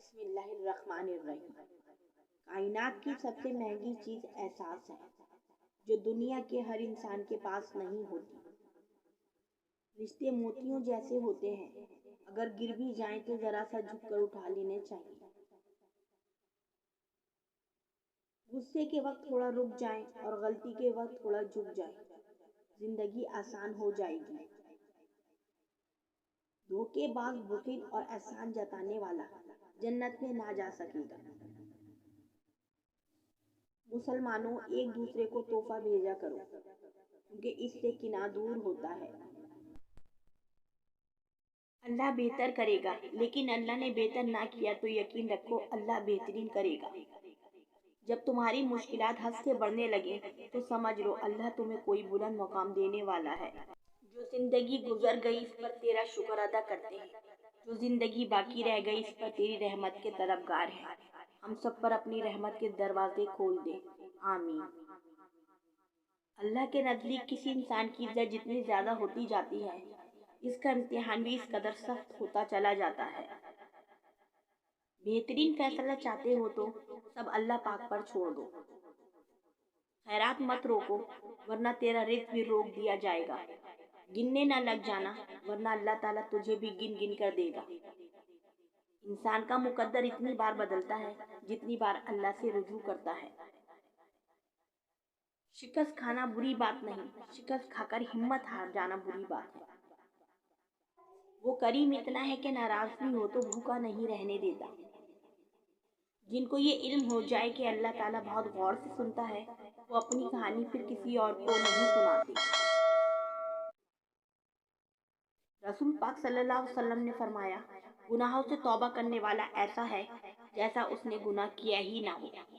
بسم اللہ الرحمن الرحیم۔ کائنات کی سب سے مہنگی چیز احساس ہے، جو دنیا کے ہر انسان کے پاس نہیں ہوتی۔ رشتے موتیوں جیسے ہوتے ہیں، اگر گر بھی جائیں تو ذرا سا جھک کر اٹھا لینے چاہیے۔ غصے کے وقت تھوڑا رک جائیں اور غلطی کے وقت تھوڑا جھک جائیں، زندگی آسان ہو جائے گی۔ دھوکے باز، بخیل اور احسان جتانے والا جنت میں نہ جا سکے گا۔ مسلمانوں، ایک دوسرے کو تحفہ بھیجا کرو، کیونکہ اس سے کینہ دور ہوتا ہے۔ اللہ بہتر کرے گا، لیکن اللہ نے بہتر نہ کیا تو یقین رکھو اللہ بہترین کرے گا۔ جب تمہاری مشکلات حد سے بڑھنے لگیں تو سمجھ لو اللہ تمہیں کوئی بلند مقام دینے والا ہے۔ جو زندگی گزر گئی اس پر تیرا شکر ادا کرتے ہیں، جو زندگی باقی رہ گئی اس پر تیری رحمت کے طلبگار ہیں۔ ہم سب پر اپنی رحمت کے دروازے کھول دے، آمین۔ اللہ کے نزدیک کسی انسان کی عزت جتنی زیادہ ہوتی جاتی ہے، اس کا امتحان بھی اس قدر سخت ہوتا چلا جاتا ہے۔ بہترین فیصلہ چاہتے ہو تو سب اللہ پاک پر چھوڑ دو۔ خیرات مت روکو، ورنہ تیرا رزق بھی روک دیا جائے گا۔ گننے نہ لگ جانا، ورنہ اللہ تعالیٰ تجھے بھی گن گن کر دے گا۔ انسان کا مقدر اتنی بار بدلتا ہے جتنی بار اللہ سے رجوع کرتا ہے۔ شکست کھانا بری بات نہیں، شکست کھا کر ہمت ہار جانا بری بات ہے۔ وہ کریم اتنا ہے کہ ناراض بھی ہو تو بھوکا نہیں رہنے دیتا۔ جن کو یہ علم ہو جائے کہ اللہ تعالیٰ بہت غور سے سنتا ہے، وہ اپنی کہانی پھر کسی اور کو نہیں سناتے۔ رسول پاک صلی اللہ علیہ وسلم نے فرمایا، گناہوں سے توبہ کرنے والا ایسا ہے جیسا اس نے گناہ کیا ہی نہ ہو۔